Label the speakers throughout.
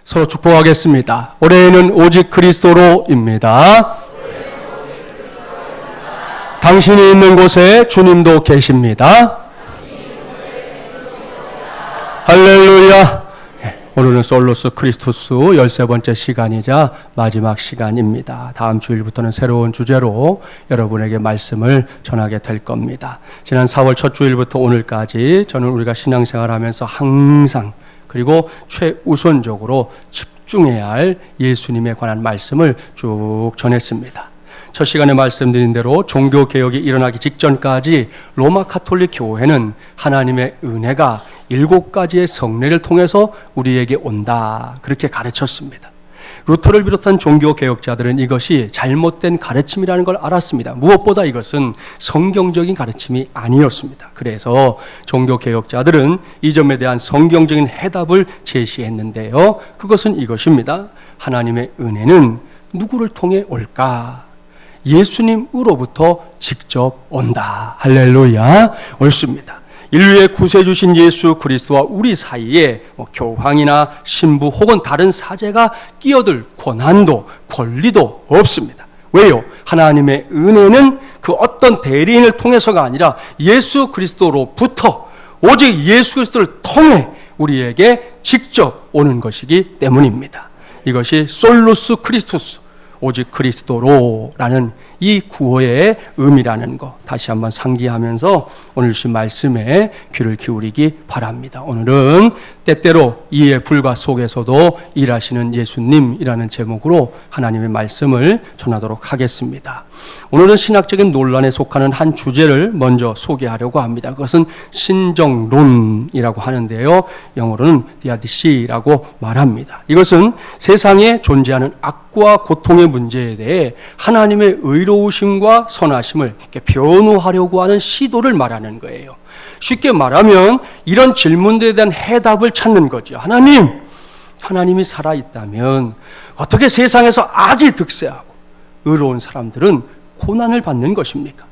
Speaker 1: 서로 축복하겠습니다. 올해에는 오직 그리스도로입니다. 당신이 있는 곳에 주님도 계십니다. 할렐루야. 오늘은 솔로스 크리스토스 13번째 시간이자 마지막 시간입니다. 다음 주일부터는 새로운 주제로 여러분에게 말씀을 전하게 될 겁니다. 지난 4월 첫 주일부터 오늘까지 저는 우리가 신앙생활하면서 항상 그리고 최우선적으로 집중해야 할 예수님에 관한 말씀을 쭉 전했습니다. 첫 시간에 말씀드린 대로 종교개혁이 일어나기 직전까지 로마 가톨릭 교회는 하나님의 은혜가 7가지의 성례를 통해서 우리에게 온다, 그렇게 가르쳤습니다. 루터를 비롯한 종교개혁자들은 이것이 잘못된 가르침이라는 걸 알았습니다. 무엇보다 이것은 성경적인 가르침이 아니었습니다. 그래서 종교개혁자들은 이 점에 대한 성경적인 해답을 제시했는데요, 그것은 이것입니다. 하나님의 은혜는 누구를 통해 올까? 예수님으로부터 직접 온다. 할렐루야. 옳습니다. 인류의 구세주신 예수 그리스도와 우리 사이에 교황이나 신부 혹은 다른 사제가 끼어들 권한도 권리도 없습니다. 왜요? 하나님의 은혜는 그 어떤 대리인을 통해서가 아니라 예수 그리스도로부터, 오직 예수 그리스도를 통해 우리에게 직접 오는 것이기 때문입니다. 이것이 솔루스 크리스토스, 오직 그리스도로라는 이 구호의 의미라는 것 다시 한번 상기하면서 오늘 주신 말씀에 귀를 기울이기 바랍니다. 오늘은 때때로 이의 불과 속에서도 일하시는 예수님이라는 제목으로 하나님의 말씀을 전하도록 하겠습니다. 오늘은 신학적인 논란에 속하는 한 주제를 먼저 소개하려고 합니다. 그것은 신정론이라고 하는데요, 영어로는 디아디시라고 말합니다. 이것은 세상에 존재하는 악과 고통의 문제에 대해 하나님의 의로우심과 선하심을 이렇게 변호하려고 하는 시도를 말하는 거예요. 쉽게 말하면 이런 질문들에 대한 해답을 찾는 거죠. 하나님이 살아있다면 어떻게 세상에서 악이 득세하고 의로운 사람들은 고난을 받는 것입니까?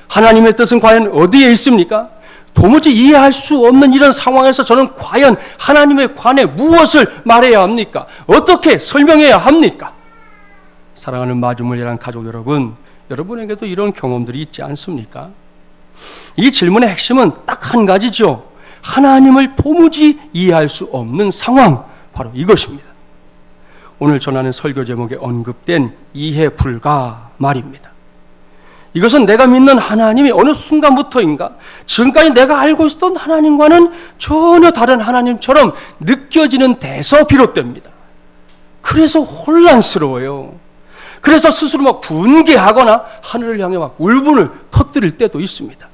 Speaker 1: 하나님의 뜻은 과연 어디에 있습니까? 도무지 이해할 수 없는 이런 상황에서 저는 과연 하나님에 관해 무엇을 말해야 합니까? 어떻게 설명해야 합니까? 사랑하는 마주물이란 가족 여러분, 여러분에게도 이런 경험들이 있지 않습니까? 이 질문의 핵심은 딱 한 가지죠. 하나님을 도무지 이해할 수 없는 상황, 바로 이것입니다. 오늘 전하는 설교 제목에 언급된 이해 불가 말입니다. 이것은 내가 믿는 하나님이 어느 순간부터인가 지금까지 내가 알고 있었던 하나님과는 전혀 다른 하나님처럼 느껴지는 데서 비롯됩니다. 그래서 혼란스러워요. 그래서 스스로 막 분개하거나 하늘을 향해 막 울분을 터뜨릴 때도 있습니다.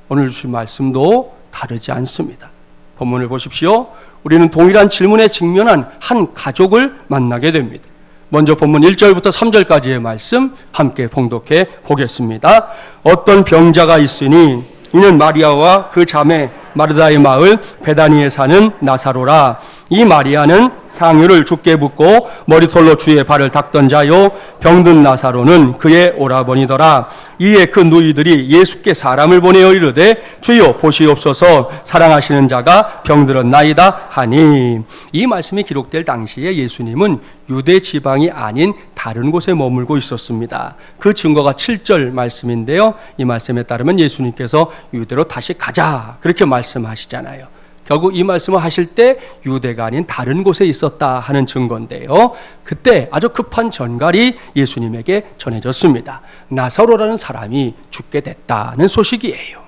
Speaker 1: 오늘 주신 말씀도 다르지 않습니다. 본문을 보십시오. 우리는 동일한 질문에 직면한 한 가족을 만나게 됩니다. 먼저 본문 1절부터 3절까지의 말씀 함께 봉독해 보겠습니다. 어떤 병자가 있으니 이는 마리아와 그 자매 마르다의 마을 베다니에 사는 나사로라. 이 마리아는 향유를 주께 붓고 머리털로 주의 발을 닦던 자요, 병든 나사로는 그의 오라버니더라. 이에 그 누이들이 예수께 사람을 보내어 이르되 주여 보시옵소서, 사랑하시는 자가 병들었나이다 하니. 이 말씀이 기록될 당시에 예수님은 유대 지방이 아닌 다른 곳에 머물고 있었습니다. 그 증거가 7절 말씀인데요, 이 말씀에 따르면 예수님께서 유대로 다시 가자 그렇게 말씀하시잖아요. 결국 이 말씀을 하실 때 유대가 아닌 다른 곳에 있었다 하는 증거인데요, 그때 아주 급한 전갈이 예수님에게 전해졌습니다. 나사로라는 사람이 죽게 됐다는 소식이에요.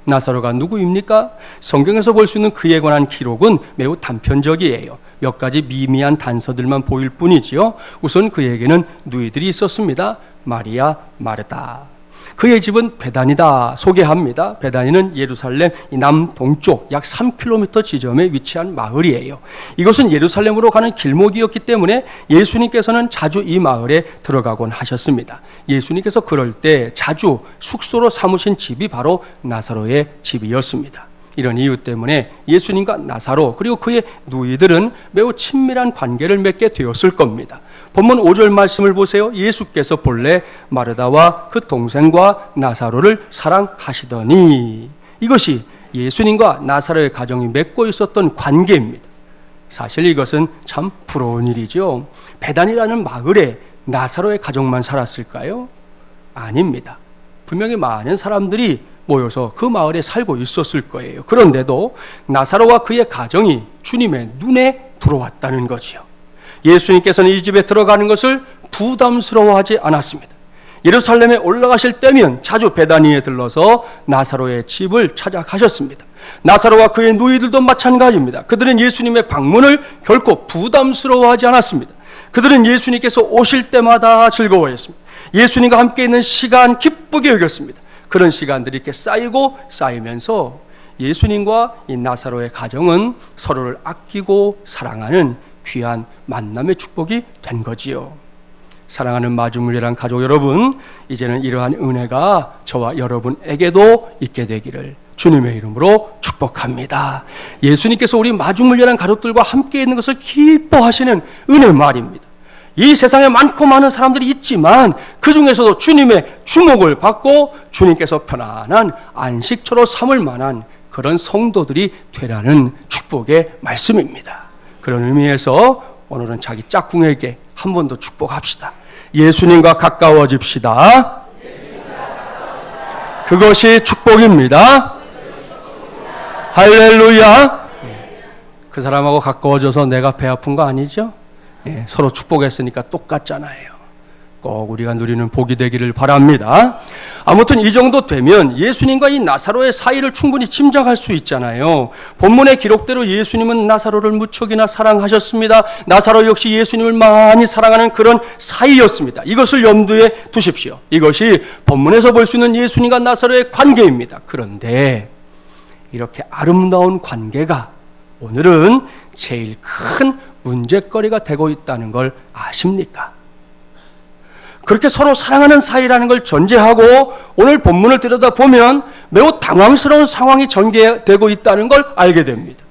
Speaker 1: 나사로가 누구입니까? 성경에서 볼 수 있는 그에 관한 기록은 매우 단편적이에요. 몇 가지 미미한 단서들만 보일 뿐이지요. 우선 그에게는 누이들이 있었습니다. 마리아, 마르다. 그의 집은 베다니다 소개합니다. 베다니는 예루살렘 남동쪽 약 3km 지점에 위치한 마을이에요. 이것은 예루살렘으로 가는 길목이었기 때문에 예수님께서는 자주 이 마을에 들어가곤 하셨습니다. 예수님께서 그럴 때 자주 숙소로 삼으신 집이 바로 나사로의 집이었습니다. 이런 이유 때문에 예수님과 나사로 그리고 그의 누이들은 매우 친밀한 관계를 맺게 되었을 겁니다. 본문 5절 말씀을 보세요. 예수께서 본래 마르다와 그 동생과 나사로를 사랑하시더니, 이것이 예수님과 나사로의 가정이 맺고 있었던 관계입니다. 사실 이것은 참 부러운 일이죠. 베단이라는 마을에 나사로의 가족만 살았을까요? 아닙니다. 분명히 많은 사람들이 모여서 그 마을에 살고 있었을 거예요. 그런데도 나사로와 그의 가정이 주님의 눈에 들어왔다는 거지요. 예수님께서는 이 집에 들어가는 것을 부담스러워하지 않았습니다. 예루살렘에 올라가실 때면 자주 베다니에 들러서 나사로의 집을 찾아가셨습니다. 나사로와 그의 누이들도 마찬가지입니다. 그들은 예수님의 방문을 결코 부담스러워하지 않았습니다. 그들은 예수님께서 오실 때마다 즐거워했습니다. 예수님과 함께 있는 시간 기쁘게 여겼습니다. 그런 시간들이 이렇게 쌓이면서 예수님과 이 나사로의 가정은 서로를 아끼고 사랑하는 귀한 만남의 축복이 된 거지요. 사랑하는 마중물이란 가족 여러분, 이제는 이러한 은혜가 저와 여러분에게도 있게 되기를 주님의 이름으로 축복합니다. 예수님께서 우리 마중물이란 가족들과 함께 있는 것을 기뻐하시는 은혜 말입니다. 이 세상에 많고 많은 사람들이 있지만 그 중에서도 주님의 주목을 받고 주님께서 편안한 안식처로 삼을 만한 그런 성도들이 되라는 축복의 말씀입니다. 그런 의미에서 오늘은 자기 짝꿍에게 한 번 더 축복합시다. 예수님과 가까워집시다. 그것이 축복입니다. 할렐루야. 그 사람하고 가까워져서 내가 배 아픈 거 아니죠? 서로 축복했으니까 똑같잖아요. 꼭 우리가 누리는 복이 되기를 바랍니다. 아무튼 이 정도 되면 예수님과 이 나사로의 사이를 충분히 짐작할 수 있잖아요. 본문의 기록대로 예수님은 나사로를 무척이나 사랑하셨습니다. 나사로 역시 예수님을 많이 사랑하는 그런 사이였습니다. 이것을 염두에 두십시오. 이것이 본문에서 볼 수 있는 예수님과 나사로의 관계입니다. 그런데 이렇게 아름다운 관계가 오늘은 제일 큰 문제거리가 되고 있다는 걸 아십니까? 그렇게 서로 사랑하는 사이라는 걸 전제하고 오늘 본문을 들여다보면 매우 당황스러운 상황이 전개되고 있다는 걸 알게 됩니다.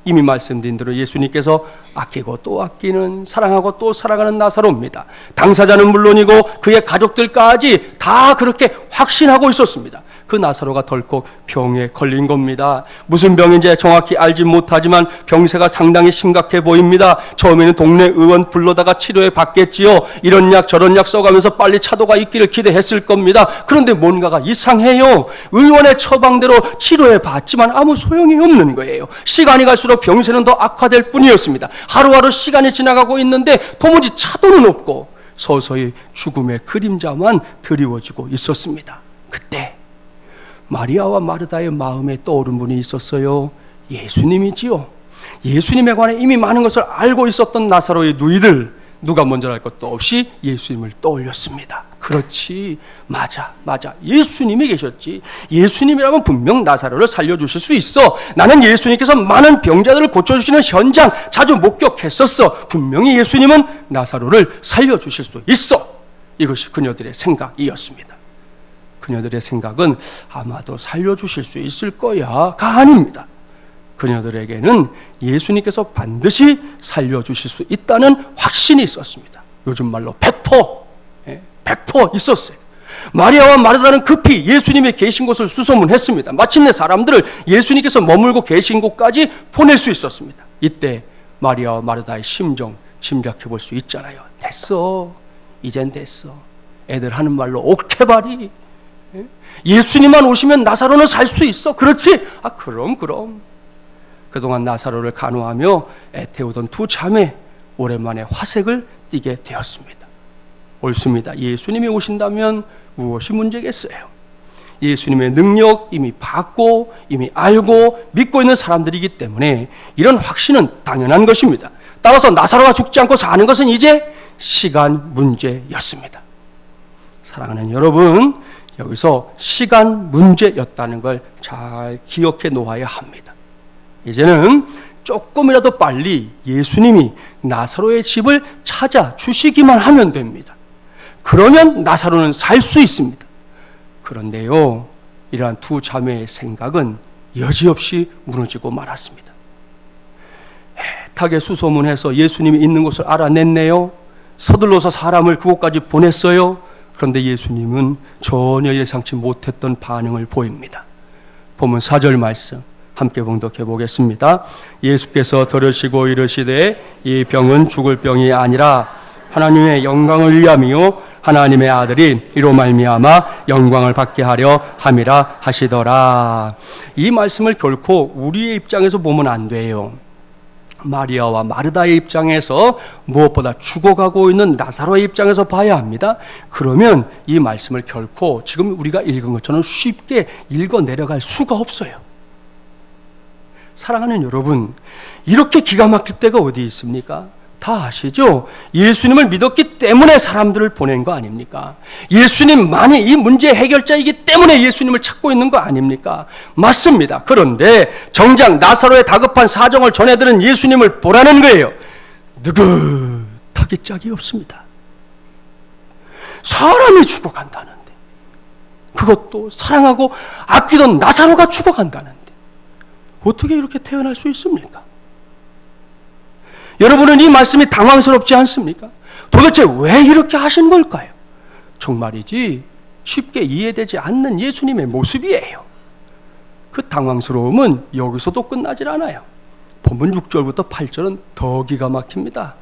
Speaker 1: 이미 말씀드린 대로 예수님께서 아끼고 또 아끼는, 사랑하고 또 사랑하는 나사로입니다. 당사자는 물론이고 그의 가족들까지 다 그렇게 확신하고 있었습니다. 그 나사로가 덜컥 병에 걸린 겁니다. 무슨 병인지 정확히 알지 못하지만 병세가 상당히 심각해 보입니다. 처음에는 동네 의원 불러다가 치료해 받겠지요. 이런 약 저런 약 써가면서 빨리 차도가 있기를 기대했을 겁니다. 그런데 뭔가가 이상해요. 의원의 처방대로 치료해 봤지만 아무 소용이 없는 거예요. 시간이 갈수록 병세는 더 악화될 뿐이었습니다. 하루하루 시간이 지나가고 있는데 도무지 차도는 없고 서서히 죽음의 그림자만 드리워지고 있었습니다. 그때 마리아와 마르다의 마음에 떠오른 분이 있었어요. 예수님이지요. 예수님에 관해 이미 많은 것을 알고 있었던 나사로의 누이들, 누가 먼저 할 것도 없이 예수님을 떠올렸습니다. 그렇지, 맞아, 예수님이 계셨지. 예수님이라면 분명 나사로를 살려주실 수 있어. 나는 예수님께서 많은 병자들을 고쳐주시는 현장 자주 목격했었어. 분명히 예수님은 나사로를 살려주실 수 있어. 이것이 그녀들의 생각이었습니다. 그녀들의 생각은 아마도 살려주실 수 있을 거야가 아닙니다. 그녀들에게는 예수님께서 반드시 살려주실 수 있다는 확신이 있었습니다. 요즘 말로 100% 있었어요. 마리아와 마르다는 급히 예수님이 계신 곳을 수소문했습니다. 마침내 사람들을 예수님께서 머물고 계신 곳까지 보낼 수 있었습니다. 이때 마리아와 마르다의 심정 짐작해 볼 수 있잖아요. 됐어, 이젠 됐어. 애들 하는 말로 오케바리. 예수님만 오시면 나사로는 살 수 있어. 그렇지? 그럼. 그동안 나사로를 간호하며 애태우던 두 자매, 오랜만에 화색을 띠게 되었습니다. 옳습니다. 예수님이 오신다면 무엇이 문제겠어요? 예수님의 능력 이미 받고 이미 알고 믿고 있는 사람들이기 때문에 이런 확신은 당연한 것입니다. 따라서 나사로가 죽지 않고 사는 것은 이제 시간 문제였습니다. 사랑하는 여러분, 여기서 시간 문제였다는 걸 잘 기억해 놓아야 합니다. 이제는 조금이라도 빨리 예수님이 나사로의 집을 찾아주시기만 하면 됩니다. 그러면 나사로는 살 수 있습니다. 그런데요, 이러한 두 자매의 생각은 여지없이 무너지고 말았습니다. 애타게 수소문해서 예수님이 있는 곳을 알아냈네요. 서둘러서 사람을 그곳까지 보냈어요. 그런데 예수님은 전혀 예상치 못했던 반응을 보입니다. 보면 4절 말씀, 함께 봉독해 보겠습니다. 예수께서 들으시고 이르시되 이 병은 죽을 병이 아니라 하나님의 영광을 위함이요 하나님의 아들이 이로 말미암아 영광을 받게 하려 함이라 하시더라. 이 말씀을 결코 우리의 입장에서 보면 안 돼요. 마리아와 마르다의 입장에서 무엇보다 죽어가고 있는 나사로의 입장에서 봐야 합니다. 그러면 이 말씀을 결코 지금 우리가 읽은 것처럼 쉽게 읽어 내려갈 수가 없어요. 사랑하는 여러분, 이렇게 기가 막힐 때가 어디 있습니까? 다 아시죠? 예수님을 믿었기 때문에 사람들을 보낸 거 아닙니까? 예수님만이 이 문제 해결자이기 때문에 예수님을 찾고 있는 거 아닙니까? 맞습니다. 그런데 정작 나사로의 다급한 사정을 전해들은 예수님을 보라는 거예요. 느긋하기 짝이 없습니다. 사람이 죽어간다는데, 그것도 사랑하고 아끼던 나사로가 죽어간다는데 어떻게 이렇게 태어날 수 있습니까? 여러분은 이 말씀이 당황스럽지 않습니까? 도대체 왜 이렇게 하신 걸까요? 정말이지 쉽게 이해되지 않는 예수님의 모습이에요. 그 당황스러움은 여기서도 끝나질 않아요. 본문 6절부터 8절은 더 기가 막힙니다.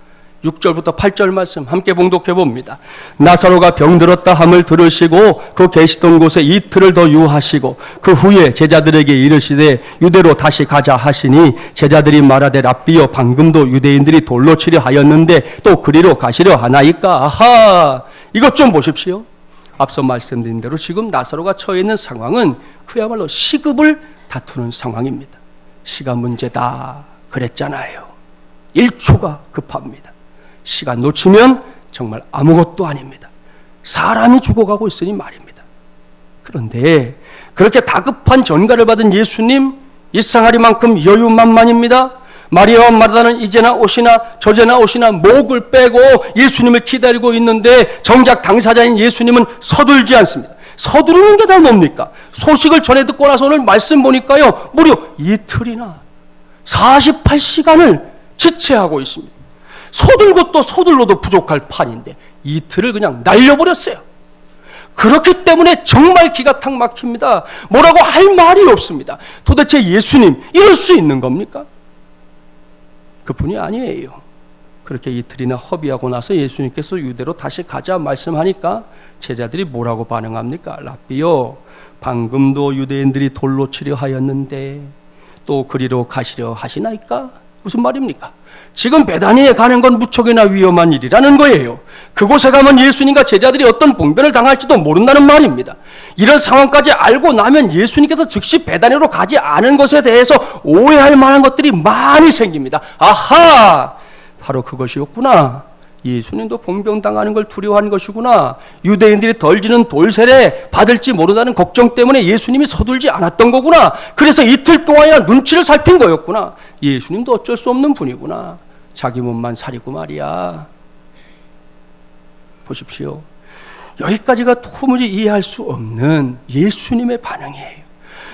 Speaker 1: 6절부터 8절 말씀 함께 봉독해 봅니다. 나사로가 병들었다 함을 들으시고 그 계시던 곳에 이틀을 더 유하시고 그 후에 제자들에게 이르시되 유대로 다시 가자 하시니 제자들이 말하되 랍비여 방금도 유대인들이 돌로 치려 하였는데 또 그리로 가시려 하나이까. 아하, 이것 좀 보십시오. 앞서 말씀드린 대로 지금 나사로가 처해 있는 상황은 그야말로 시급을 다투는 상황입니다. 시간 문제다 그랬잖아요. 1초가 급합니다. 시간 놓치면 정말 아무것도 아닙니다. 사람이 죽어가고 있으니 말입니다. 그런데 그렇게 다급한 전가를 받은 예수님, 일상하리만큼 여유만만입니다. 마리아와 마르다는 이제나 오시나 저제나 오시나 목을 빼고 예수님을 기다리고 있는데 정작 당사자인 예수님은 서둘지 않습니다. 서두르는 게 다 뭡니까? 소식을 전해 듣고 나서 오늘 말씀 보니까요, 무려 이틀이나 48시간을 지체하고 있습니다. 서둘고 또 서둘러도 부족할 판인데 이틀을 그냥 날려버렸어요. 그렇기 때문에 정말 기가 탁 막힙니다. 뭐라고 할 말이 없습니다. 도대체 예수님 이럴 수 있는 겁니까? 그뿐이 아니에요. 그렇게 이틀이나 허비하고 나서 예수님께서 유대로 다시 가자 말씀하니까 제자들이 뭐라고 반응합니까? 랍비요, 방금도 유대인들이 돌로 치려 하였는데 또 그리로 가시려 하시나이까? 무슨 말입니까? 지금 베다니에 가는 건 무척이나 위험한 일이라는 거예요. 그곳에 가면 예수님과 제자들이 어떤 봉변을 당할지도 모른다는 말입니다. 이런 상황까지 알고 나면 예수님께서 즉시 베다니로 가지 않은 것에 대해서 오해할 만한 것들이 많이 생깁니다. 아하! 바로 그것이었구나. 예수님도 봉변당하는 걸 두려워하는 것이구나. 유대인들이 덜지는 돌세례 받을지 모른다는 걱정 때문에 예수님이 서둘지 않았던 거구나. 그래서 이틀 동안이나 눈치를 살핀 거였구나. 예수님도 어쩔 수 없는 분이구나. 자기 몸만 사리고 말이야. 보십시오. 여기까지가 도무지 이해할 수 없는 예수님의 반응이에요.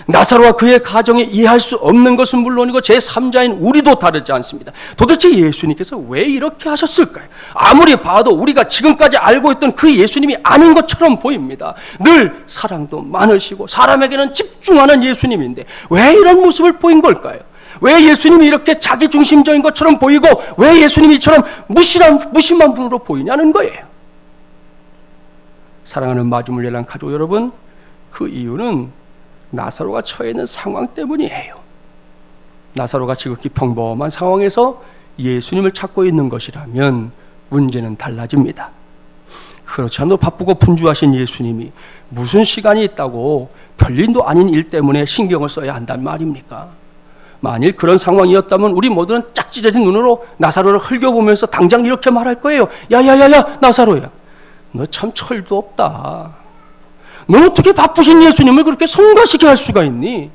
Speaker 1: 나사로와 그의 가정이 이해할 수 없는 것은 물론이고 제3자인 우리도 다르지 않습니다. 도대체 예수님께서 왜 이렇게 하셨을까요? 아무리 봐도 우리가 지금까지 알고 있던 그 예수님이 아닌 것처럼 보입니다. 늘 사랑도 많으시고 사람에게는 집중하는 예수님인데 왜 이런 모습을 보인 걸까요? 왜 예수님이 이렇게 자기중심적인 것처럼 보이고 왜 예수님이 이처럼 무심한 분으로 보이냐는 거예요. 사랑하는 마주물레란 가족 여러분, 그 이유는 나사로가 처해 있는 상황 때문이에요. 나사로가 지극히 평범한 상황에서 예수님을 찾고 있는 것이라면 문제는 달라집니다. 그렇지 않아도 바쁘고 분주하신 예수님이 무슨 시간이 있다고 별일도 아닌 일 때문에 신경을 써야 한단 말입니까? 만일 그런 상황이었다면 우리 모두는 짝찢어진 눈으로 나사로를 흘겨보면서 당장 이렇게 말할 거예요. 야야야야 나사로야, 너 참 철도 없다. 너 어떻게 바쁘신 예수님을 그렇게 성가시게 할 수가 있니?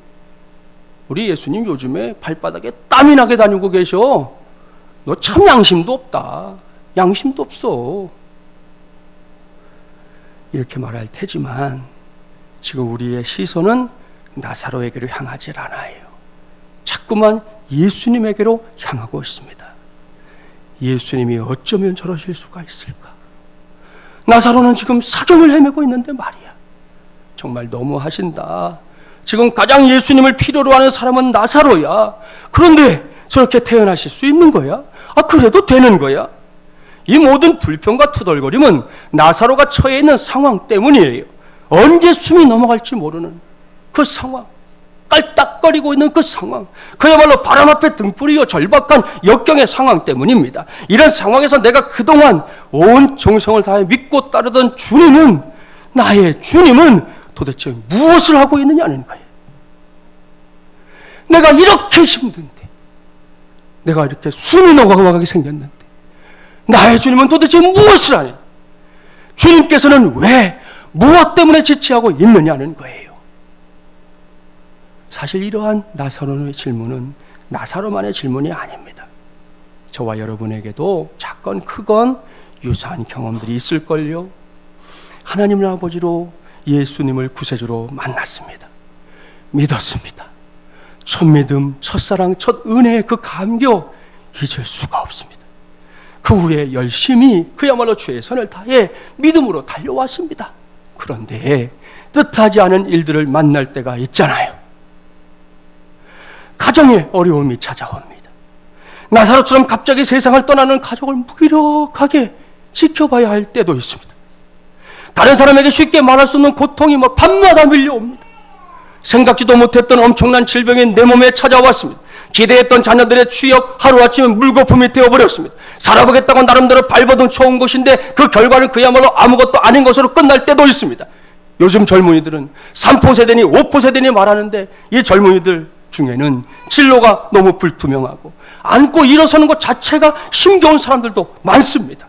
Speaker 1: 우리 예수님 요즘에 발바닥에 땀이 나게 다니고 계셔. 너 참 양심도 없다. 양심도 없어. 이렇게 말할 테지만 지금 우리의 시선은 나사로에게로 향하지 않아요. 자꾸만 예수님에게로 향하고 있습니다. 예수님이 어쩌면 저러실 수가 있을까? 나사로는 지금 사경을 헤매고 있는데 말이야. 정말 너무하신다. 지금 가장 예수님을 필요로 하는 사람은 나사로야. 그런데 저렇게 태어나실 수 있는 거야? 그래도 되는 거야? 이 모든 불평과 투덜거림은 나사로가 처해 있는 상황 때문이에요. 언제 숨이 넘어갈지 모르는 그 상황, 깔딱거리고 있는 그 상황, 그야말로 바람 앞에 등불이요 절박한 역경의 상황 때문입니다. 이런 상황에서 내가 그동안 온 정성을 다해 믿고 따르던 주님은, 나의 주님은 도대체 무엇을 하고 있느냐는 거예요. 내가 이렇게 힘든데, 내가 이렇게 숨이 넘어가게 생겼는데 나의 주님은 도대체 무엇을 하냐? 주님께서는 왜, 무엇 때문에 지체하고 있느냐는 거예요. 사실 이러한 나사로의 질문은 나사로만의 질문이 아닙니다. 저와 여러분에게도 작건 크건 유사한 경험들이 있을걸요. 하나님 아버지로 예수님을 구세주로 만났습니다. 믿었습니다. 첫 믿음, 첫사랑, 첫 은혜의 그 감격 잊을 수가 없습니다. 그 후에 열심히 그야말로 최선을 다해 믿음으로 달려왔습니다. 그런데 뜻하지 않은 일들을 만날 때가 있잖아요. 가정에 어려움이 찾아옵니다. 나사로처럼 갑자기 세상을 떠나는 가족을 무기력하게 지켜봐야 할 때도 있습니다. 다른 사람에게 쉽게 말할 수 없는 고통이 밤마다 밀려옵니다. 생각지도 못했던 엄청난 질병이 내 몸에 찾아왔습니다. 기대했던 자녀들의 취업 하루아침에 물거품이 되어버렸습니다. 살아보겠다고 나름대로 발버둥 쳐온 것인데 그 결과는 그야말로 아무것도 아닌 것으로 끝날 때도 있습니다. 요즘 젊은이들은 3포 세대니 5포 세대니 말하는데 이 젊은이들 중에는 진로가 너무 불투명하고 앉고 일어서는 것 자체가 힘겨운 사람들도 많습니다.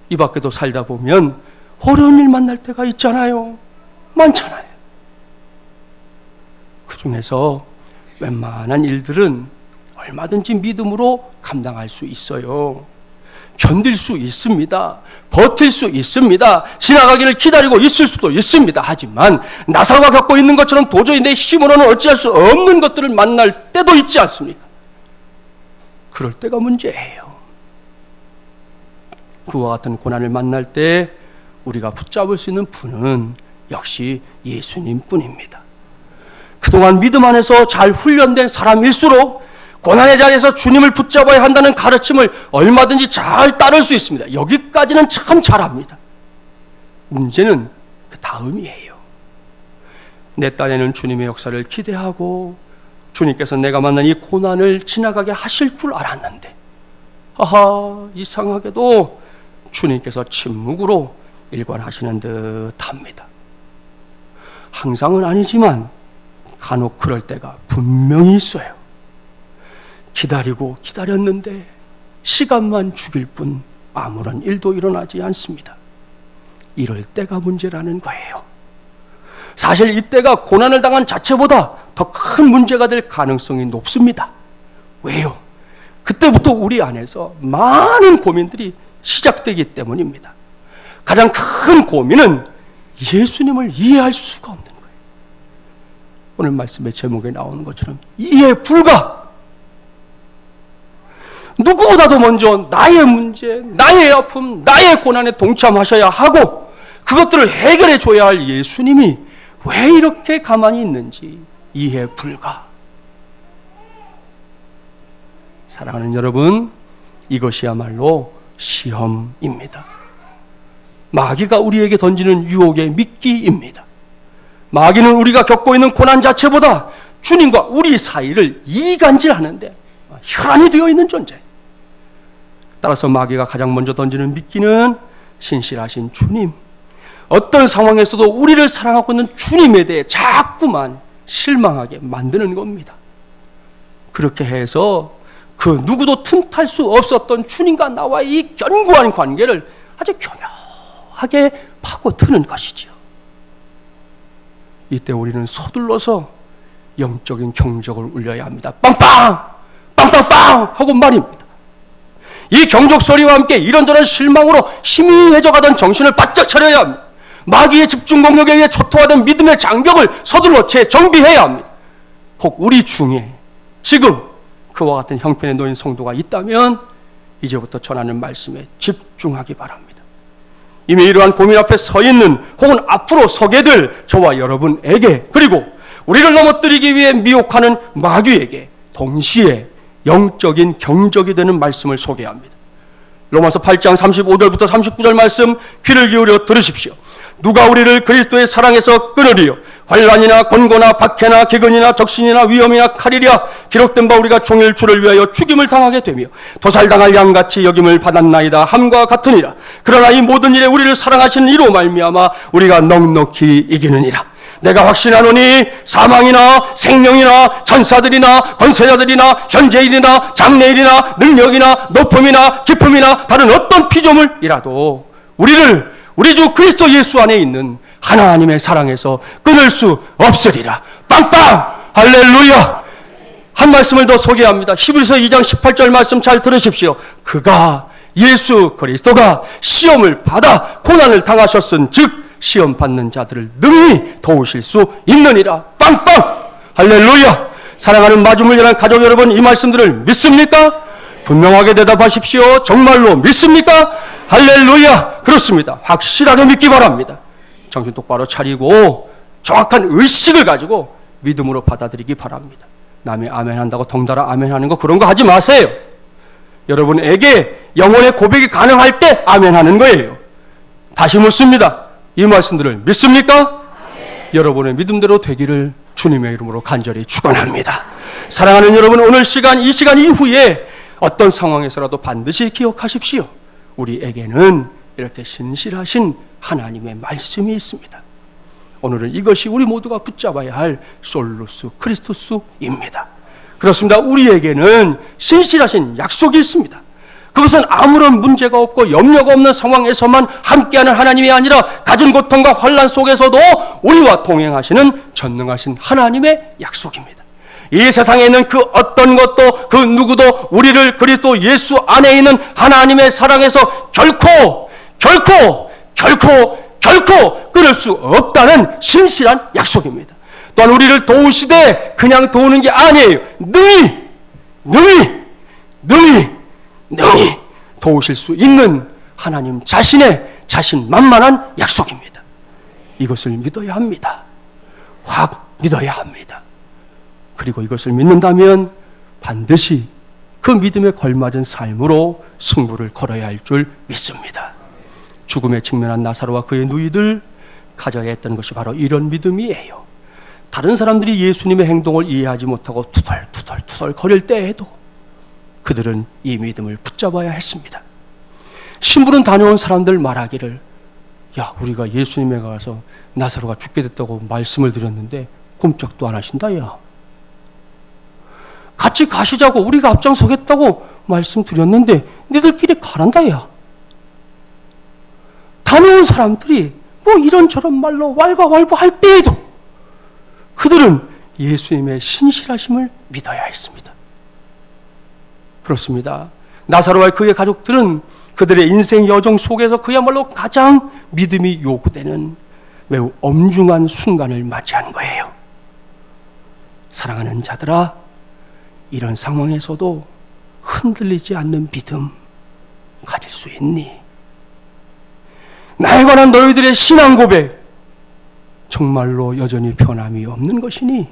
Speaker 1: 이 밖에도 살다 보면 어려운 일 만날 때가 있잖아요. 많잖아요. 그 중에서 웬만한 일들은 얼마든지 믿음으로 감당할 수 있어요. 견딜 수 있습니다. 버틸 수 있습니다. 지나가기를 기다리고 있을 수도 있습니다. 하지만 나사로가 겪고 있는 것처럼 도저히 내 힘으로는 어찌할 수 없는 것들을 만날 때도 있지 않습니까? 그럴 때가 문제예요. 그와 같은 고난을 만날 때 우리가 붙잡을 수 있는 분은 역시 예수님뿐입니다. 그동안 믿음 안에서 잘 훈련된 사람일수록 고난의 자리에서 주님을 붙잡아야 한다는 가르침을 얼마든지 잘 따를 수 있습니다. 여기까지는 참 잘합니다. 문제는 그 다음이에요. 내 딴에는 주님의 역사를 기대하고 주님께서 내가 만난 이 고난을 지나가게 하실 줄 알았는데 이상하게도 주님께서 침묵으로 일관하시는 듯합니다. 항상은 아니지만 간혹 그럴 때가 분명히 있어요. 기다리고 기다렸는데 시간만 죽일 뿐 아무런 일도 일어나지 않습니다. 이럴 때가 문제라는 거예요. 사실 이때가 고난을 당한 자체보다 더 큰 문제가 될 가능성이 높습니다. 왜요? 그때부터 우리 안에서 많은 고민들이 시작되기 때문입니다. 가장 큰 고민은 예수님을 이해할 수가 없는 거예요. 오늘 말씀의 제목에 나오는 것처럼 이해 불가. 누구보다도 먼저 나의 문제, 나의 아픔, 나의 고난에 동참하셔야 하고 그것들을 해결해 줘야 할 예수님이 왜 이렇게 가만히 있는지 이해 불가. 사랑하는 여러분, 이것이야말로 시험입니다. 마귀가 우리에게 던지는 유혹의 미끼입니다. 마귀는 우리가 겪고 있는 고난 자체보다 주님과 우리 사이를 이간질하는데 혈안이 되어 있는 존재. 따라서 마귀가 가장 먼저 던지는 미끼는 신실하신 주님, 어떤 상황에서도 우리를 사랑하고 있는 주님에 대해 자꾸만 실망하게 만드는 겁니다. 그렇게 해서 그 누구도 틈탈 수 없었던 주님과 나와의 이 견고한 관계를 아주 교묘하게 파고드는 것이지요. 이때 우리는 서둘러서 영적인 경적을 울려야 합니다. 빵빵! 빵빵빵! 하고 말입니다. 이 경적 소리와 함께 이런저런 실망으로 희미해져가던 정신을 바짝 차려야 합니다. 마귀의 집중 공격에 의해 초토화된 믿음의 장벽을 서둘러 재정비해야 합니다. 혹 우리 중에 지금 그와 같은 형편에 놓인 성도가 있다면 이제부터 전하는 말씀에 집중하기 바랍니다. 이미 이러한 고민 앞에 서 있는 혹은 앞으로 서게 될 저와 여러분에게, 그리고 우리를 넘어뜨리기 위해 미혹하는 마귀에게 동시에 영적인 경적이 되는 말씀을 소개합니다. 로마서 8장 35절부터 39절 말씀 귀를 기울여 들으십시오. 누가 우리를 그리스도의 사랑에서 끊으리요? 환난이나 권고나 박해나 기근이나 적신이나 위험이나 칼이랴. 기록된 바 우리가 종일 주를 위하여 죽임을 당하게 되며 도살당할 양같이 여김을 받았나이다 함과 같으니라. 그러나 이 모든 일에 우리를 사랑하시는 이로 말미암아 우리가 넉넉히 이기느니라. 내가 확신하노니 사망이나 생명이나 천사들이나 권세자들이나 현재일이나 장래일이나 능력이나 높음이나 깊음이나 다른 어떤 피조물이라도 우리를 우리 주 그리스도 예수 안에 있는 하나님의 사랑에서 끊을 수 없으리라. 빵빵! 할렐루야! 한 말씀을 더 소개합니다. 히브리서 2장 18절 말씀 잘 들으십시오. 그가 예수 그리스도가 시험을 받아 고난을 당하셨은 즉 시험 받는 자들을 능히 도우실 수 있느니라. 빵빵! 할렐루야! 사랑하는 마주물려난 가족 여러분, 이 말씀들을 믿습니까? 분명하게 대답하십시오. 정말로 믿습니까? 할렐루야! 그렇습니다. 확실하게 믿기 바랍니다. 정신 똑바로 차리고 정확한 의식을 가지고 믿음으로 받아들이기 바랍니다. 남이 아멘 한다고 덩달아 아멘 하는 거 그런 거 하지 마세요. 여러분에게 영혼의 고백이 가능할 때 아멘 하는 거예요. 다시 묻습니다. 이 말씀들을 믿습니까? 여러분의 믿음대로 되기를 주님의 이름으로 간절히 축원합니다. 사랑하는 여러분, 오늘 이 시간 이후에 어떤 상황에서라도 반드시 기억하십시오. 우리에게는 이렇게 신실하신 하나님의 말씀이 있습니다. 오늘은 이것이 우리 모두가 붙잡아야 할 솔루스 크리스토스입니다. 그렇습니다. 우리에게는 신실하신 약속이 있습니다. 그것은 아무런 문제가 없고 염려가 없는 상황에서만 함께하는 하나님이 아니라 갖은 고통과 환난 속에서도 우리와 동행하시는 전능하신 하나님의 약속입니다. 이 세상에 있는 그 어떤 것도 그 누구도 우리를 그리스도 예수 안에 있는 하나님의 사랑에서 결코 끊을 수 없다는 신실한 약속입니다. 또한 우리를 도우시되 그냥 도우는 게 아니에요. 능히 도우실 수 있는 하나님 자신의 자신만만한 약속입니다. 이것을 믿어야 합니다. 확 믿어야 합니다. 그리고 이것을 믿는다면 반드시 그 믿음에 걸맞은 삶으로 승부를 걸어야 할 줄 믿습니다. 죽음에 직면한 나사로와 그의 누이들 가져야 했던 것이 바로 이런 믿음이에요. 다른 사람들이 예수님의 행동을 이해하지 못하고 투덜투덜 거릴 때에도 그들은 이 믿음을 붙잡아야 했습니다. 신부는 다녀온 사람들 말하기를, 야, 우리가 예수님에 가서 나사로가 죽게 됐다고 말씀을 드렸는데 꼼짝도 안 하신다. 야, 같이 가시자고 우리가 앞장서겠다고 말씀드렸는데 니들끼리 가란다. 야, 다녀온 사람들이 뭐 이런저런 말로 왈가왈부할 때에도 그들은 예수님의 신실하심을 믿어야 했습니다. 그렇습니다. 나사로와 그의 가족들은 그들의 인생 여정 속에서 그야말로 가장 믿음이 요구되는 매우 엄중한 순간을 맞이한 거예요. 사랑하는 자들아, 이런 상황에서도 흔들리지 않는 믿음 가질 수 있니? 나에 관한 너희들의 신앙 고백 정말로 여전히 변함이 없는 것이니?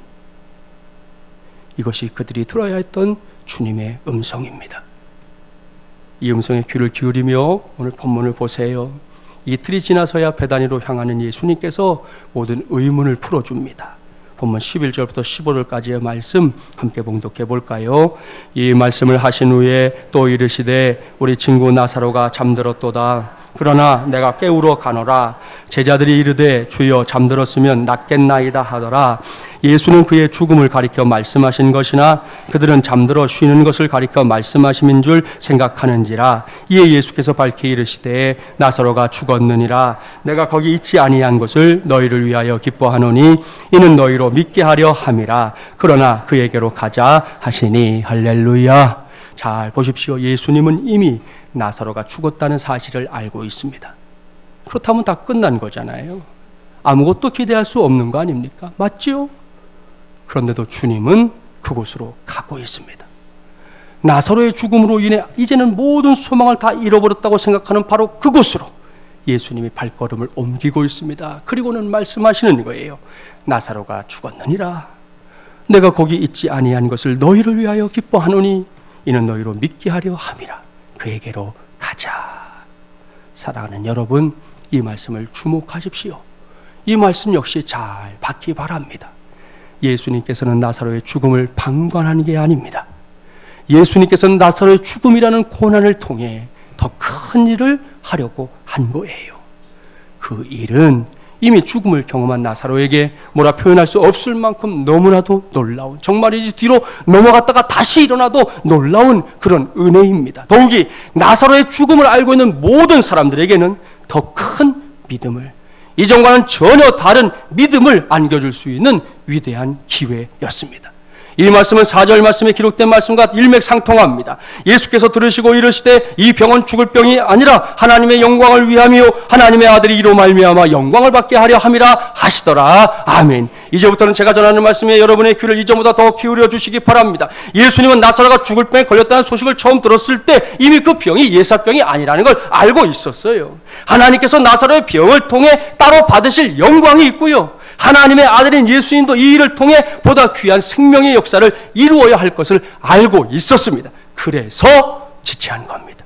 Speaker 1: 이것이 그들이 들어야 했던 주님의 음성입니다. 이 음성에 귀를 기울이며 오늘 본문을 보세요. 이틀이 지나서야 베다니로 향하는 예수님께서 모든 의문을 풀어줍니다. 본문 11절부터 15절까지의 말씀 함께 봉독해 볼까요? 이 말씀을 하신 후에 또 이르시되 우리 친구 나사로가 잠들었도다. 그러나 내가 깨우러 가노라. 제자들이 이르되 주여 잠들었으면 낫겠나이다 하더라. 예수는 그의 죽음을 가리켜 말씀하신 것이나 그들은 잠들어 쉬는 것을 가리켜 말씀하심인 줄 생각하는지라. 이에 예수께서 밝히 이르시되 나사로가 죽었느니라. 내가 거기 있지 아니한 것을 너희를 위하여 기뻐하노니 이는 너희로 믿게 하려 함이라. 그러나 그에게로 가자 하시니. 할렐루야. 잘 보십시오. 예수님은 이미 나사로가 죽었다는 사실을 알고 있습니다. 그렇다면 다 끝난 거잖아요. 아무것도 기대할 수 없는 거 아닙니까? 맞지요? 그런데도 주님은 그곳으로 가고 있습니다. 나사로의 죽음으로 인해 이제는 모든 소망을 다 잃어버렸다고 생각하는 바로 그곳으로 예수님이 발걸음을 옮기고 있습니다. 그리고는 말씀하시는 거예요. 나사로가 죽었느니라. 내가 거기 있지 아니한 것을 너희를 위하여 기뻐하노니 이는 너희로 믿게 하려 함이라. 그에게로 가자. 사랑하는 여러분, 이 말씀을 주목하십시오. 이 말씀 역시 잘 받기 바랍니다. 예수님께서는 나사로의 죽음을 방관한 게 아닙니다. 예수님께서는 나사로의 죽음이라는 고난을 통해 더 큰 일을 하려고 한 거예요. 그 일은 이미 죽음을 경험한 나사로에게 뭐라 표현할 수 없을 만큼 너무나도 놀라운, 정말이지 뒤로 넘어갔다가 다시 일어나도 놀라운 그런 은혜입니다. 더욱이 나사로의 죽음을 알고 있는 모든 사람들에게는 더 큰 믿음을, 이전과는 전혀 다른 믿음을 안겨줄 수 있는 위대한 기회였습니다. 이 말씀은 4절 말씀에 기록된 말씀과 일맥상통합니다. 예수께서 들으시고 이르시되 이 병은 죽을 병이 아니라 하나님의 영광을 위함이요 하나님의 아들이 이로 말미암아 영광을 받게 하려 함이라 하시더라. 아멘. 이제부터는 제가 전하는 말씀에 여러분의 귀를 이전보다 더 기울여 주시기 바랍니다. 예수님은 나사로가 죽을 병에 걸렸다는 소식을 처음 들었을 때 이미 그 병이 예사병이 아니라는 걸 알고 있었어요. 하나님께서 나사로의 병을 통해 따로 받으실 영광이 있고요, 하나님의 아들인 예수님도 이 일을 통해 보다 귀한 생명의 역사를 이루어야 할 것을 알고 있었습니다. 그래서 지체한 겁니다.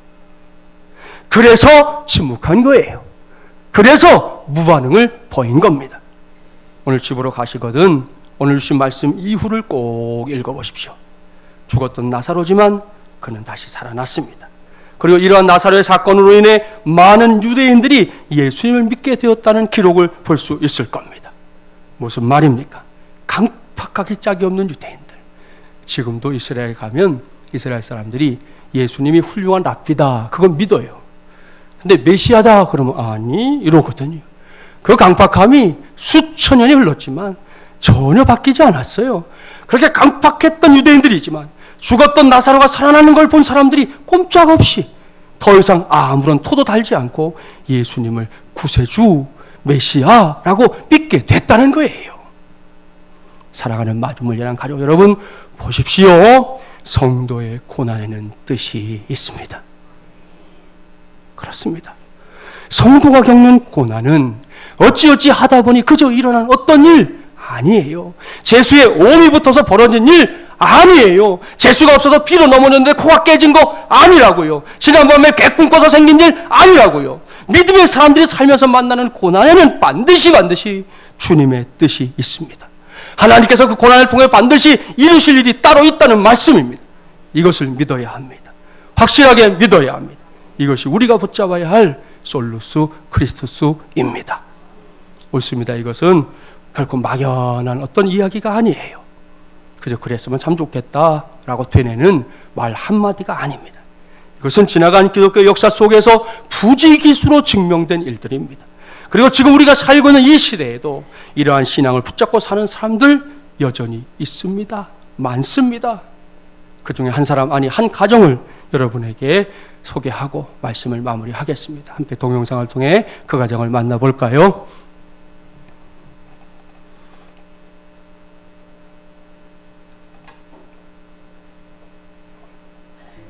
Speaker 1: 그래서 침묵한 거예요. 그래서 무반응을 보인 겁니다. 오늘 집으로 가시거든 오늘 주신 말씀 이후를 꼭 읽어보십시오. 죽었던 나사로지만 그는 다시 살아났습니다. 그리고 이러한 나사로의 사건으로 인해 많은 유대인들이 예수님을 믿게 되었다는 기록을 볼 수 있을 겁니다. 무슨 말입니까? 강팍하기 짝이 없는 유대인들. 지금도 이스라엘에 가면 이스라엘 사람들이 예수님이 훌륭한 랍비다, 그건 믿어요. 근데 메시아다 그러면 아니 이러거든요. 그 강팍함이 수천 년이 흘렀지만 전혀 바뀌지 않았어요. 그렇게 강팍했던 유대인들이지만 죽었던 나사로가 살아나는 걸 본 사람들이 꼼짝없이 더 이상 아무런 토도 달지 않고 예수님을 구세주, 메시아라고 믿게 됐다는 거예요. 사랑하는 마주물려난 가족 여러분, 보십시오. 성도의 고난에는 뜻이 있습니다. 그렇습니다. 성도가 겪는 고난은 어찌어찌 하다 보니 그저 일어난 어떤 일 아니에요. 재수의 오음이 붙어서 벌어진 일 아니에요. 재수가 없어서 뒤로 넘어졌는데 코가 깨진 거 아니라고요. 지난밤에 개꿈 꿔서 생긴 일 아니라고요. 믿음의 사람들이 살면서 만나는 고난에는 반드시 주님의 뜻이 있습니다. 하나님께서 그 고난을 통해 반드시 이루실 일이 따로 있다는 말씀입니다. 이것을 믿어야 합니다. 확실하게 믿어야 합니다. 이것이 우리가 붙잡아야 할 솔루스 크리스투스입니다. 옳습니다. 이것은 결코 막연한 어떤 이야기가 아니에요. 그저 그랬으면 참 좋겠다라고 되뇌는 말 한마디가 아닙니다. 이것은 지나간 기독교 역사 속에서 부지기수로 증명된 일들입니다. 그리고 지금 우리가 살고 있는 이 시대에도 이러한 신앙을 붙잡고 사는 사람들 여전히 있습니다. 많습니다. 그 중에 한 사람, 아니 한 가정을 여러분에게 소개하고 말씀을 마무리하겠습니다. 함께 동영상을 통해 그 가정을 만나볼까요?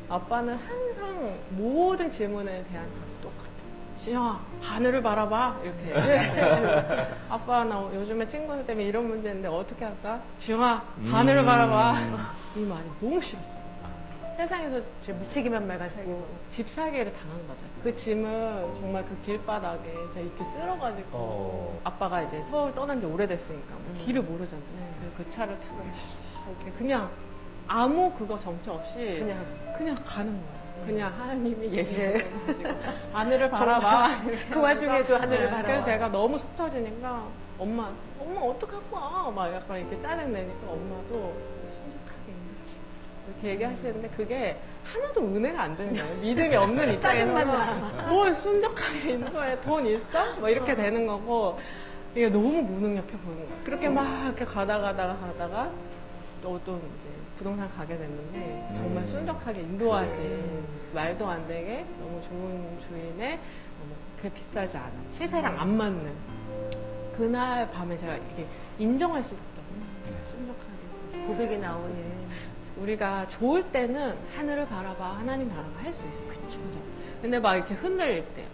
Speaker 2: 아빠는 항상 모든 질문에 대한 똑같아. 시영아, 하늘을 바라봐. 이렇게. 아빠, 나 요즘에 친구들 때문에 이런 문제 있는데 어떻게 할까? 시영아, 하늘을 바라봐. 이 말이 너무 싫었어. 세상에서 제일 무책임한 말 가지고 집사기를 당한 거죠. 그 짐을 정말 그 길바닥에 이렇게 쓸어가지고 아빠가 이제 서울 떠난 지 오래됐으니까 길을 모르잖아요. 그 차를 타고 이렇게 그냥 아무 그거 정체 없이 그냥 가는 거예요. 그냥 하나님이 얘기해 하늘을 바라봐.
Speaker 3: 그 와중에도 하늘을 바라봐.
Speaker 2: 그래서 제가 너무 속 터지니까 엄마 어떡할 거야? 막 약간 이렇게 짜증 내니까 엄마도 순적하게 인도하시고 이렇게 얘기하시는데 그게 하나도 은혜가 안 되는 거예요. 믿음이 없는 입장에서는 뭘 순적하게 인도해? 돈 있어? 뭐 이렇게 되는 거고 이게 너무 무능력해 보이는 거예요. 그렇게 막 이렇게 가다가 또 이제 부동산 가게 됐는데 정말 순적하게 인도하신 말도 안 되게 너무 좋은 주인의 그렇게 비싸지 않아 시세랑 안 맞는 그날 밤에 제가 이게 인정할 수가 없더라고요. 순적하게
Speaker 3: 고백이 나오네.
Speaker 2: 우리가 좋을 때는 하늘을 바라봐 하나님 바라봐 할 수 있어요. 그죠? 근데 막 이렇게 흔들릴 때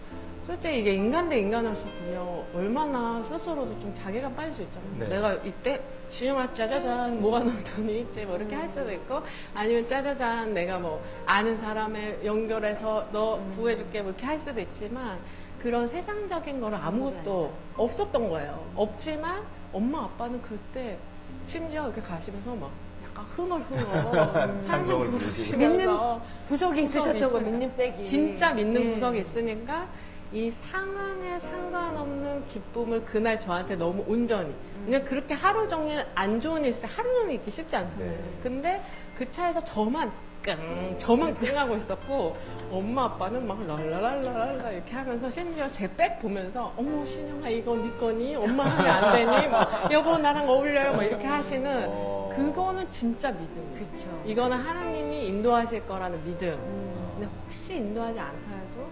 Speaker 2: 솔직히 이게 인간 대 인간으로서 보면 얼마나 스스로도 좀 자괴감 빠질 수 있잖아요.
Speaker 1: 네.
Speaker 2: 내가 이때 신영아 짜자잔 모아놓은 돈이 있지 뭐 이렇게 할 수도 있고, 아니면 짜자잔 내가 뭐 아는 사람에 연결해서 너 구해줄게 뭐 이렇게 할 수도 있지만, 그런 세상적인 거는 아무것도 없었던 거예요. 없지만 엄마 아빠는 그때 심지어 이렇게 가시면서 막 약간 흥얼흥얼
Speaker 1: 찬송을
Speaker 3: 믿는 구석이 있으셨던 거,
Speaker 2: 있으니까.
Speaker 3: 믿는 백이.
Speaker 2: 진짜 믿는
Speaker 3: 예.
Speaker 2: 구석이 있으니까 이 상황에 상관없는 기쁨을 그날 저한테 너무 온전히, 그냥 그렇게 하루 종일 안 좋은 일 있을 때 하루 종일 있기 쉽지 않잖아요.
Speaker 1: 네.
Speaker 2: 근데 그 차에서 저만 하고 있었고, 엄마 아빠는 막 랄라랄라랄라 이렇게 하면서 심지어 제 백 보면서 어머 신영아 이거 네 거니? 엄마 하면 안 되니? 막, 여보 나랑 어울려요? 막 이렇게 하시는, 그거는 진짜 믿음.
Speaker 3: 그쵸.
Speaker 2: 이거는 하나님이 인도하실 거라는 믿음. 근데 혹시 인도하지 않더라도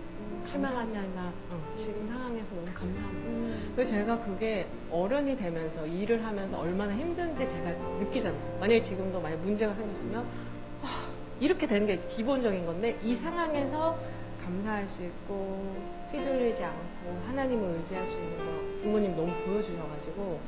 Speaker 2: 감사합니다. 지금 상황에서 너무 감사합니다. 그래서 제가 그게 어른이 되면서 일을 하면서 얼마나 힘든지 제가 느끼잖아요. 만약에 지금도 만약 문제가 생겼으면 이렇게 되는 게 기본적인 건데, 이 상황에서 감사할 수 있고 휘둘리지 않고 하나님을 의지할 수 있는 거 부모님 너무 보여주셔가지고.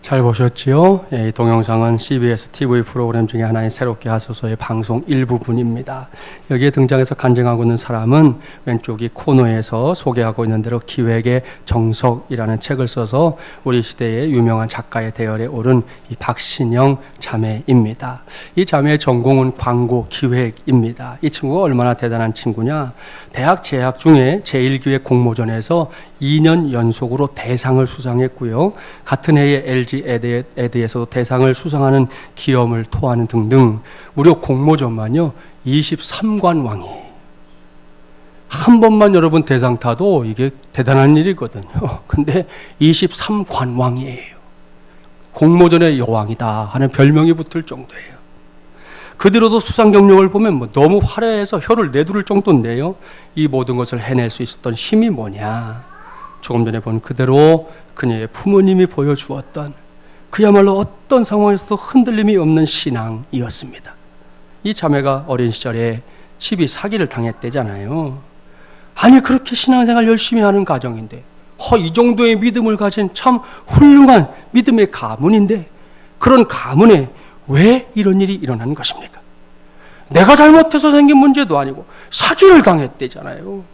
Speaker 1: 잘 보셨지요? 이 동영상은 CBS TV 프로그램 중에 하나인 새롭게 하소서의 방송 일부분입니다. 여기에 등장해서 간증하고 있는 사람은 왼쪽이 코너에서 소개하고 있는 대로 기획의 정석이라는 책을 써서 우리 시대의 유명한 작가의 대열에 오른 이 박신영 자매입니다. 이 자매의 전공은 광고 기획입니다. 이 친구가 얼마나 대단한 친구냐? 대학 재학 중에 제1기획 공모전에서 2년 연속으로 대상을 수상했고요. 같은 해에 LG 에드에서도 대상을 수상하는 기염을 토하는 등등 무려 공모전만요 23관왕이에요. 한 번만 여러분 대상 타도 이게 대단한 일이거든요. 근데 23관왕이에요. 공모전의 여왕이다 하는 별명이 붙을 정도예요. 그 뒤로도 수상 경력을 보면 뭐 너무 화려해서 혀를 내두를 정도인데요. 이 모든 것을 해낼 수 있었던 힘이 뭐냐? 조금 전에 본 그대로 그녀의 부모님이 보여주었던 그야말로 어떤 상황에서도 흔들림이 없는 신앙이었습니다. 이 자매가 어린 시절에 집이 사기를 당했대잖아요. 아니 그렇게 신앙생활 열심히 하는 가정인데 이 정도의 믿음을 가진 참 훌륭한 믿음의 가문인데, 그런 가문에 왜 이런 일이 일어나는 것입니까? 내가 잘못해서 생긴 문제도 아니고 사기를 당했대잖아요.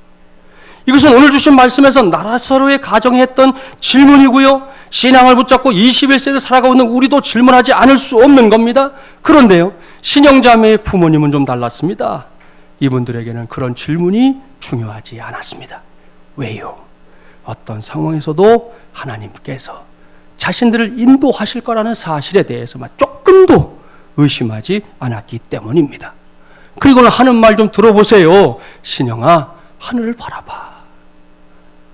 Speaker 1: 이것은 오늘 주신 말씀에서 나라서로의 가정에 했던 질문이고요. 신앙을 붙잡고 21세를 살아가고 있는 우리도 질문하지 않을 수 없는 겁니다. 그런데요, 신영자매의 부모님은 좀 달랐습니다. 이분들에게는 그런 질문이 중요하지 않았습니다. 왜요? 어떤 상황에서도 하나님께서 자신들을 인도하실 거라는 사실에 대해서만 조금도 의심하지 않았기 때문입니다. 그리고는 하는 말 좀 들어보세요. 신영아, 하늘을 바라봐.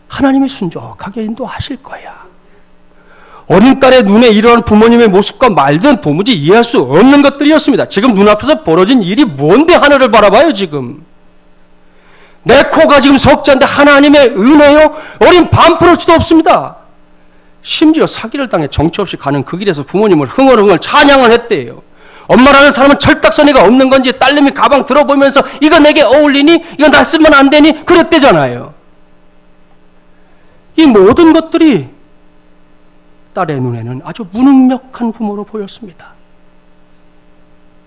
Speaker 1: 하나님이 순종하게 인도하실 거야. 어린 딸의 눈에 이러한 부모님의 모습과 말들은 도무지 이해할 수 없는 것들이었습니다. 지금 눈앞에서 벌어진 일이 뭔데 하늘을 바라봐요 지금. 내 코가 지금 석자인데 하나님의 은혜요? 어린 반프로치도 없습니다. 심지어 사기를 당해 정처 없이 가는 그 길에서 부모님을 흥얼흥얼 찬양을 했대요. 엄마라는 사람은 철딱서니가 없는 건지 딸내미 가방 들어보면서 이거 내게 어울리니? 이거 나 쓰면 안 되니? 그랬대잖아요. 이 모든 것들이 딸의 눈에는 아주 무능력한 부모로 보였습니다.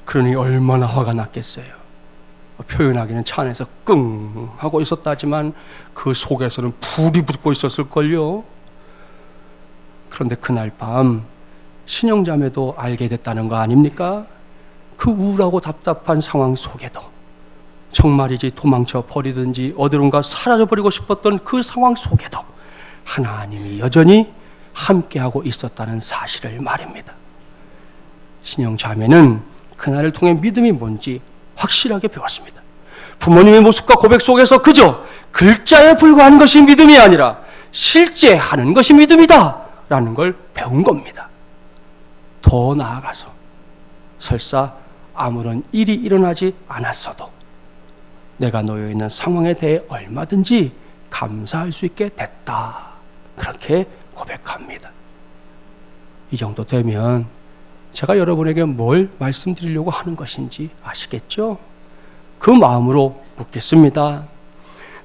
Speaker 1: 그러니 얼마나 화가 났겠어요. 표현하기는 차 안에서 끙 하고 있었다지만 그 속에서는 불이 붙고 있었을걸요. 그런데 그날 밤 신영자매도 알게 됐다는 거 아닙니까? 그 우울하고 답답한 상황 속에도 정말이지 도망쳐 버리든지 어디론가 사라져버리고 싶었던 그 상황 속에도 하나님이 여전히 함께하고 있었다는 사실을 말입니다. 신영자매는 그날을 통해 믿음이 뭔지 확실하게 배웠습니다. 부모님의 모습과 고백 속에서 그저 글자에 불과한 것이 믿음이 아니라 실제 하는 것이 믿음이다 라는 걸 배운 겁니다. 더 나아가서 설사 아무런 일이 일어나지 않았어도 내가 놓여 있는 상황에 대해 얼마든지 감사할 수 있게 됐다. 그렇게 고백합니다. 이 정도 되면 제가 여러분에게 뭘 말씀드리려고 하는 것인지 아시겠죠? 그 마음으로 묻겠습니다.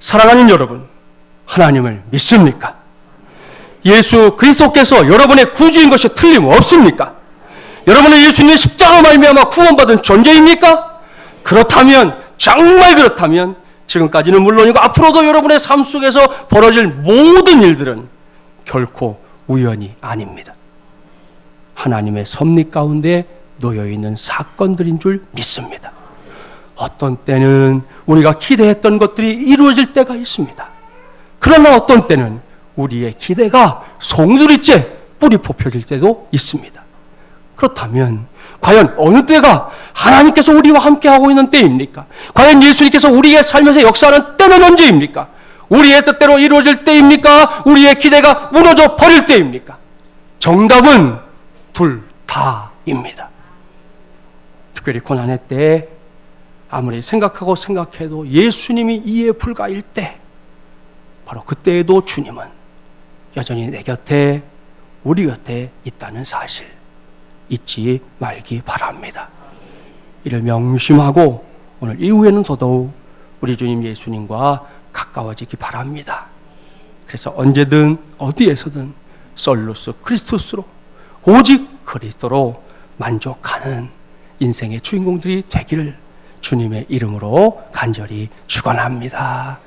Speaker 1: 사랑하는 여러분, 하나님을 믿습니까? 예수 그리스도께서 여러분의 구주인 것이 틀림없습니까? 여러분은 예수님의 십자가 말미암아 구원받은 존재입니까? 그렇다면, 정말 그렇다면 지금까지는 물론이고 앞으로도 여러분의 삶 속에서 벌어질 모든 일들은 결코 우연이 아닙니다. 하나님의 섭리 가운데 놓여있는 사건들인 줄 믿습니다. 어떤 때는 우리가 기대했던 것들이 이루어질 때가 있습니다. 그러나 어떤 때는 우리의 기대가 송두리째 뿌리 뽑혀질 때도 있습니다. 그렇다면 과연 어느 때가 하나님께서 우리와 함께하고 있는 때입니까? 과연 예수님께서 우리의 삶에서 역사하는 때는 언제입니까? 우리의 뜻대로 이루어질 때입니까? 우리의 기대가 무너져 버릴 때입니까? 정답은 둘 다입니다. 특별히 고난의 때 아무리 생각해도 예수님이 이해 불가일 때, 바로 그때에도 주님은 여전히 내 곁에, 우리 곁에 있다는 사실 잊지 말기 바랍니다. 이를 명심하고 오늘 이후에는 더더욱 우리 주님 예수님과 가까워지기 바랍니다. 그래서 언제든 어디에서든 솔루스 크리스토스로, 오직 그리스도로 만족하는 인생의 주인공들이 되기를 주님의 이름으로 간절히 축원합니다.